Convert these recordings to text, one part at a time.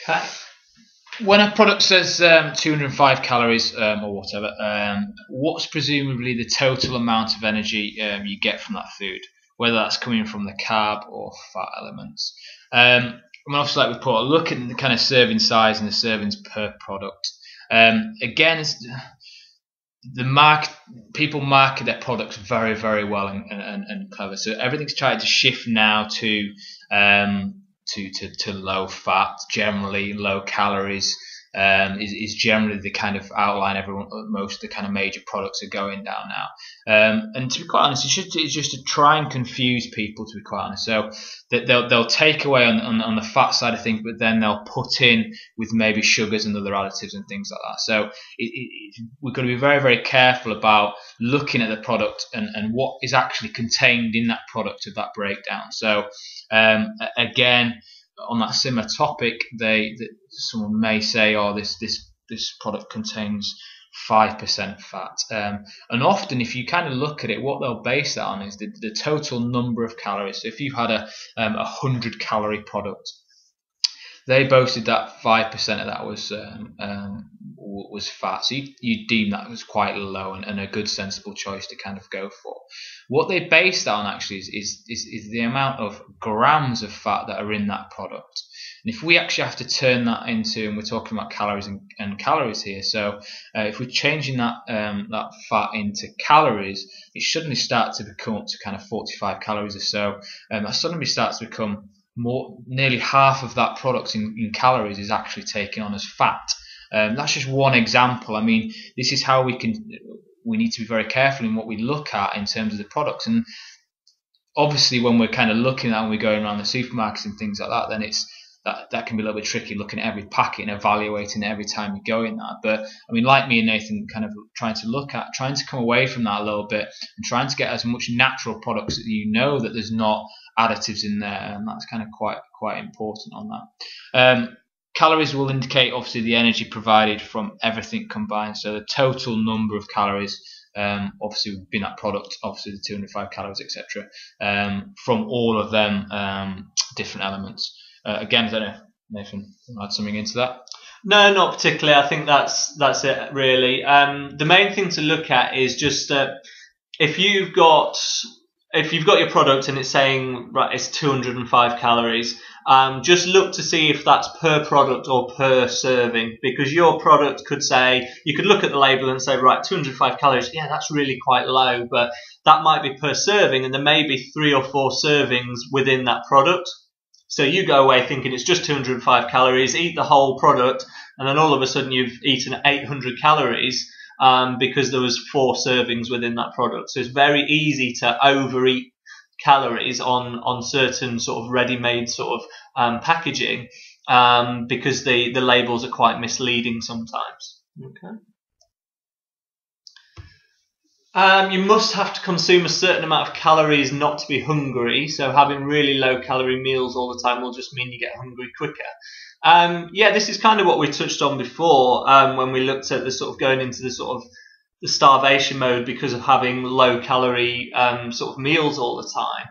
Okay. When a product says 205 calories or whatever, what's presumably the total amount of energy you get from that food, whether that's coming from the carb or fat elements? I mean, obviously, like we put, look at the kind of serving size and the servings per product. Again, people market their products very, very well and clever. So everything's trying to shift now to low fat, generally low calories. Is generally the kind of outline most of the kind of major products are going down now. And to be quite honest, it's just to try and confuse people, to be quite honest. So that they'll take away on the fat side of things, but then they'll put in with maybe sugars and other additives and things like that. So we've got to be very, very careful about looking at the product and what is actually contained in that product of that breakdown. So again, on that similar topic, someone may say, "Oh, this product contains 5% fat," and often, if you kind of look at it, what they'll base that on is the total number of calories. So if you had a 100-calorie product, they boasted that 5% of that was fat. So you deem that was quite low and a good, sensible choice to kind of go for. What they base that on actually is the amount of grams of fat that are in that product. And if we actually have to turn that into, and we're talking about calories and calories here, so if we're changing that fat into calories, it suddenly starts to become up to kind of 45 calories or so. That suddenly starts to become nearly half of that product in calories is actually taken on as fat. That's just one example. I mean, this is how we need to be very careful in what we look at in terms of the products. And obviously, when we're kind of looking at and we're going around the supermarkets and things like that, then that can be a little bit tricky, looking at every packet and evaluating it every time you go in that. But I mean, like me and Nathan, kind of trying to come away from that a little bit and trying to get as much natural products that you know that there's not additives in there, and that's kind of quite important on that. Calories will indicate obviously the energy provided from everything combined, so the total number of calories, obviously would be that product, obviously the 205 calories, etc., from all of them different elements. Again, I don't know, Nathan, add something into that? No, not particularly. I think that's it really. The main thing to look at is just if you've got your product and it's saying, right, it's 205 calories, just look to see if that's per product or per serving, because your product could say, you could look at the label and say, right, 205 calories, yeah, that's really quite low, but that might be per serving, and there may be 3 or 4 servings within that product. So you go away thinking it's just 205 calories, eat the whole product, and then all of a sudden you've eaten 800 calories because there was 4 servings within that product. So it's very easy to overeat calories on certain sort of ready-made sort of packaging because the labels are quite misleading sometimes. Okay. You must have to consume a certain amount of calories not to be hungry. So having really low calorie meals all the time will just mean you get hungry quicker. Yeah, this is kind of what we touched on before when we looked at the sort of going into the sort of the starvation mode because of having low calorie sort of meals all the time.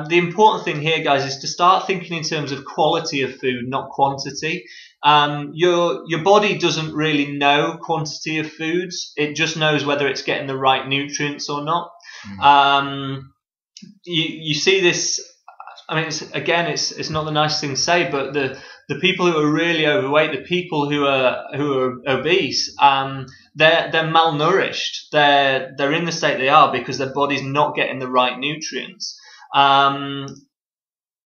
The important thing here, guys, is to start thinking in terms of quality of food, not quantity. Your body doesn't really know quantity of foods. It just knows whether it's getting the right nutrients or not. You see this. I mean, it's not the nice thing to say, but the people who are really overweight, the people who are obese, they're malnourished. They're in the state they are because their body's not getting the right nutrients.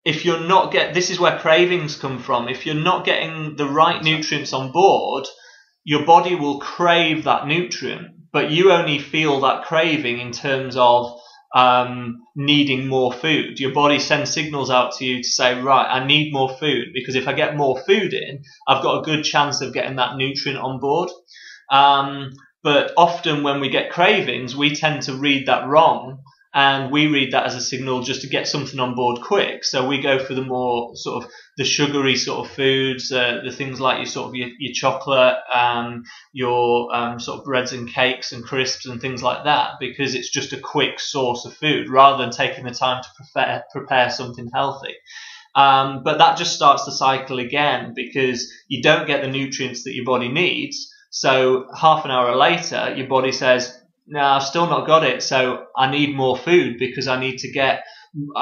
If you're not this is where cravings come from. If you're not getting the right nutrients on board, your body will crave that nutrient, but you only feel that craving in terms of needing more food. Your body sends signals out to you to say, right, I need more food, because if I get more food in, I've got a good chance of getting that nutrient on board. But often when we get cravings, we tend to read that wrong, and we read that as a signal just to get something on board quick. So we go for the more sort of the sugary sort of foods, the things like your sort of your chocolate, your sort of breads and cakes and crisps and things like that, because it's just a quick source of food rather than taking the time to prepare something healthy. But that just starts the cycle again, because you don't get the nutrients that your body needs. So half an hour later, your body says, no, I've still not got it. So I need more food, because I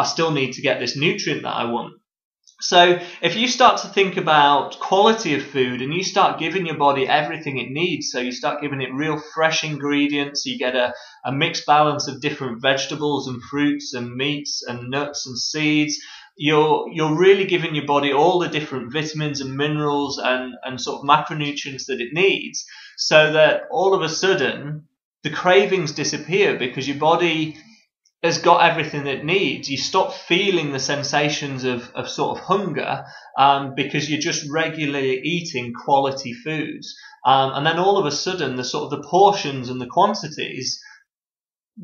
still need to get this nutrient that I want. So if you start to think about quality of food and you start giving your body everything it needs, so you start giving it real fresh ingredients, you get a mixed balance of different vegetables and fruits and meats and nuts and seeds, you're really giving your body all the different vitamins and minerals and sort of macronutrients that it needs, so that all of a sudden the cravings disappear, because your body has got everything it needs. You stop feeling the sensations of sort of hunger, because you're just regularly eating quality foods. And then all of a sudden, the portions and the quantities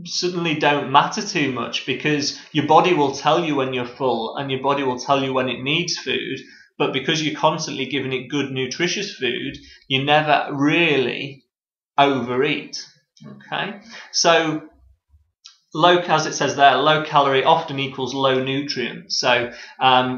suddenly don't matter too much, because your body will tell you when you're full and your body will tell you when it needs food. But because you're constantly giving it good, nutritious food, you never really overeat. Okay, so as it says there, low calorie often equals low nutrient. So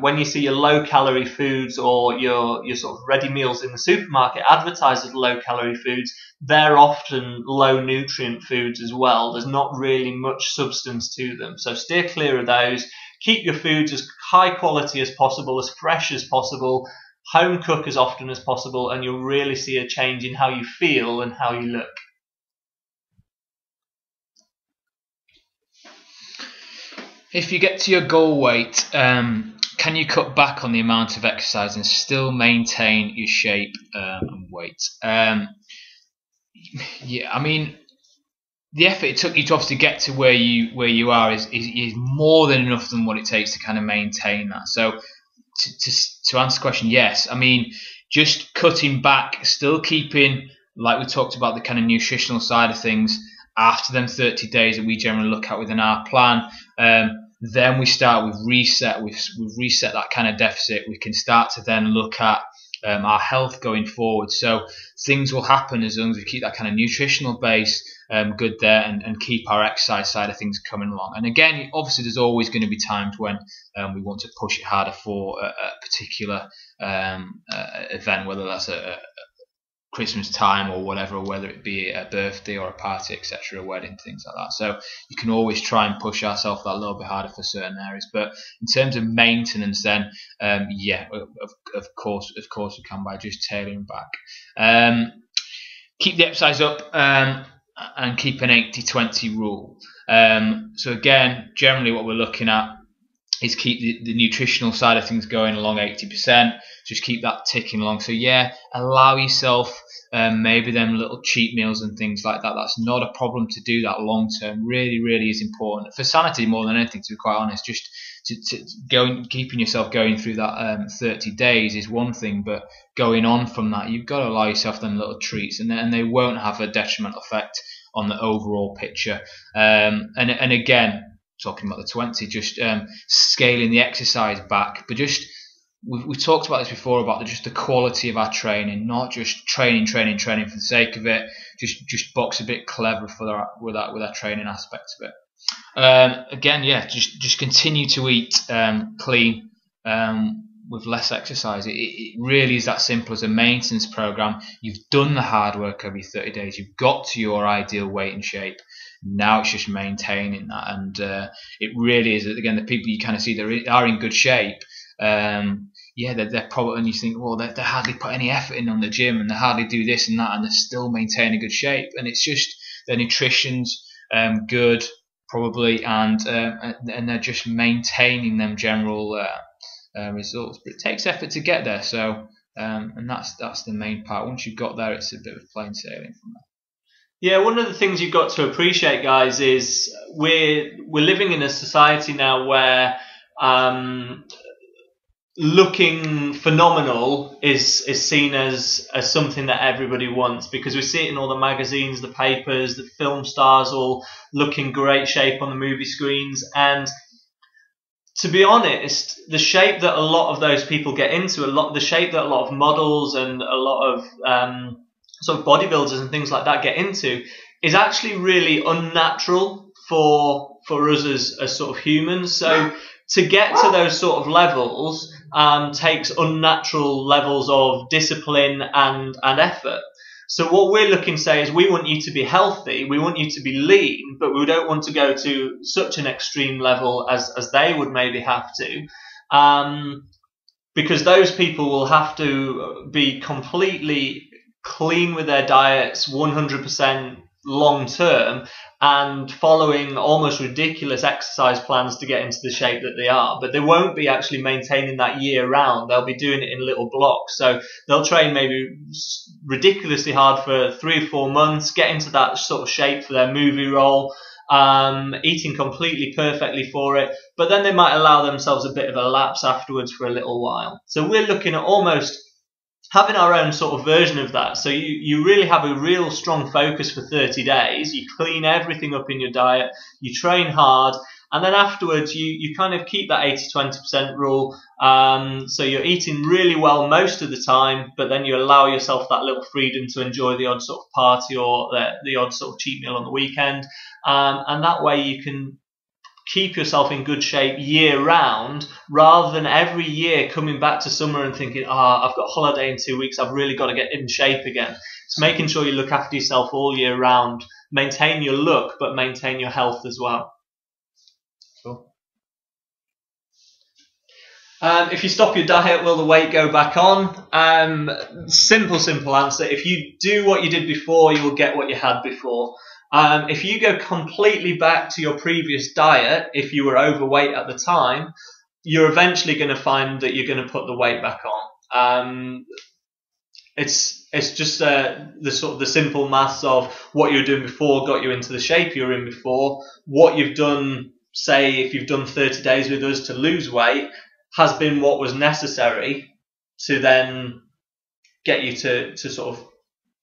when you see your low calorie foods or your sort of ready meals in the supermarket advertised as low calorie foods, they're often low nutrient foods as well. There's not really much substance to them. So steer clear of those. Keep your foods as high quality as possible, as fresh as possible, home cook as often as possible, and you'll really see a change in how you feel and how you look. If you get to your goal weight, can you cut back on the amount of exercise and still maintain your shape and weight? Yeah, I mean, the effort it took you to obviously get to where you are is more than enough than what it takes to kind of maintain that. So to answer the question, yes. I mean, just cutting back, still keeping, like we talked about, the kind of nutritional side of things after them 30 days that we generally look at within our plan. Then we start with reset. We've reset that kind of deficit. We can start to then look at our health going forward. So things will happen as long as we keep that kind of nutritional base good there, and keep our exercise side of things coming along. And again, obviously there's always going to be times when we want to push it harder for a particular event, whether that's a Christmas time or whatever, or whether it be a birthday or a party, etc., a wedding, things like that. So you can always try and push ourselves that little bit harder for certain areas. But in terms of maintenance, then yeah, of course we can, by just tailoring back. Keep the exercise up and keep an 80-20 rule. So again, generally what we're looking at is keep the nutritional side of things going along 80%. Just keep that ticking along. So yeah, allow yourself maybe them little cheat meals and things like that. That's not a problem to do that long term. Really, really is important for sanity more than anything, to be quite honest. Just keeping yourself going through that 30 days is one thing, but going on from that, you've got to allow yourself them little treats, and they won't have a detrimental effect on the overall picture. And again, talking about the 20, just scaling the exercise back, but just we talked about this before, about just the quality of our training, not just training for the sake of it. Just box a bit clever with our training aspect of it. Again, yeah, just continue to eat clean with less exercise. It really is that simple as a maintenance program. You've done the hard work every 30 days. You've got to your ideal weight and shape. Now it's just maintaining that, and it really is. Again, the people you kind of see that are in good shape. Yeah, they're probably, and you think, well, they hardly put any effort in on the gym, and they hardly do this and that, and they're still maintaining good shape. And it's just their nutrition's good, probably, and they're just maintaining them general results. But it takes effort to get there. So, and that's the main part. Once you've got there, it's a bit of plain sailing from there. Yeah, one of the things you've got to appreciate, guys, is we're living in a society now where looking phenomenal is seen as something that everybody wants, because we see it in all the magazines, the papers, the film stars all looking great shape on the movie screens. And to be honest, the shape that a lot of those people get into, the shape that a lot of models and a lot of sort of bodybuilders and things like that get into, is actually really unnatural for us as sort of humans. So to get to those sort of levels takes unnatural levels of discipline and effort. So what we're looking to say is we want you to be healthy, we want you to be lean, but we don't want to go to such an extreme level as they would maybe have to, because those people will have to be completely clean with their diets 100% long term and following almost ridiculous exercise plans to get into the shape that they are, but they won't be actually maintaining that year round. They'll be doing it in little blocks. So they'll train maybe ridiculously hard for 3 or 4 months, get into that sort of shape for their movie role, eating completely perfectly for it, but then they might allow themselves a bit of a lapse afterwards for a little while. So we're looking at almost having our own sort of version of that. So you really have a real strong focus for 30 days. You clean everything up in your diet, you train hard, and then afterwards you kind of keep that 80-20% rule. So you're eating really well most of the time, but then you allow yourself that little freedom to enjoy the odd sort of party or the odd sort of cheat meal on the weekend. And that way you can keep yourself in good shape year round, rather than every year coming back to summer and thinking, I've got a holiday in 2 weeks, I've really got to get in shape again. It's making sure you look after yourself all year round, maintain your look, but maintain your health as well. Cool. If you stop your diet, will the weight go back on? Simple answer. If you do what you did before, you will get what you had before. If you go completely back to your previous diet, if you were overweight at the time, you're eventually going to find that you're going to put the weight back on. It's just the simple maths of what you were doing before got you into the shape you were in before. What you've done, say if you've done 30 days with us to lose weight, has been what was necessary to then get you to sort of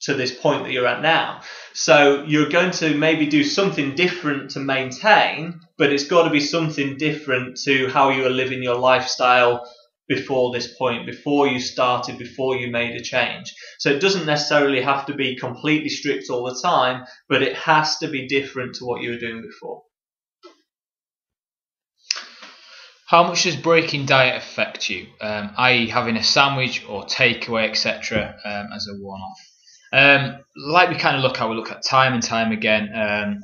to this point that you're at now. So you're going to maybe do something different to maintain, but it's got to be something different to how you were living your lifestyle before this point, before you started, before you made a change. So it doesn't necessarily have to be completely strict all the time, but it has to be different to what you were doing before. How much does breaking diet affect you, i.e. having a sandwich or takeaway, etc., as a one-off? Like we kind of look at time and time again,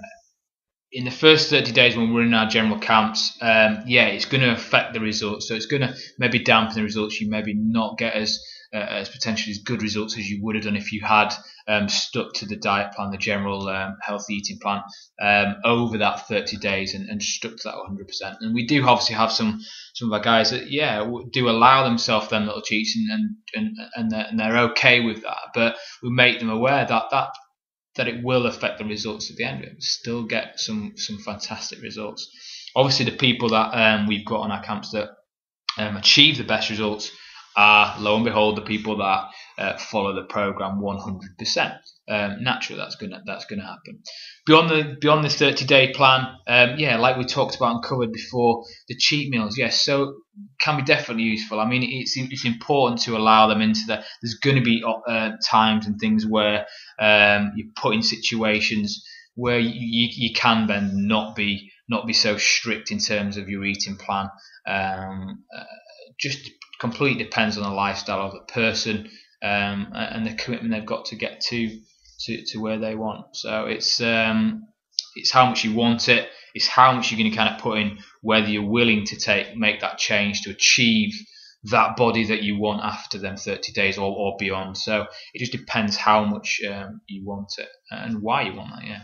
in the first 30 days when we're in our general camps, it's going to affect the results. So it's going to maybe dampen the results. You maybe not get as potentially as good results as you would have done if you had stuck to the diet plan, the general healthy eating plan, over that 30 days and stuck to that 100%. And we do obviously have some of our guys that do allow themselves them little cheats and they're okay with that, but we make them aware that it will affect the results at the end. We still get some fantastic results. Obviously, the people that we've got on our camps that achieve the best results are, lo and behold, the people that follow the program 100%. Naturally, that's gonna happen. Beyond the 30-day plan, like we talked about and covered before, the cheat meals, so can be definitely useful. I mean, it's important to allow them into that. There's going to be times and things where you're put in situations where you can then not be so strict in terms of your eating plan. Just completely depends on the lifestyle of the person and the commitment they've got to get to where they want. So it's how much you want it. It's how much you're going to kind of put in, whether you're willing to make that change to achieve that body that you want after them 30 days or beyond. So it just depends how much you want it and why you want that.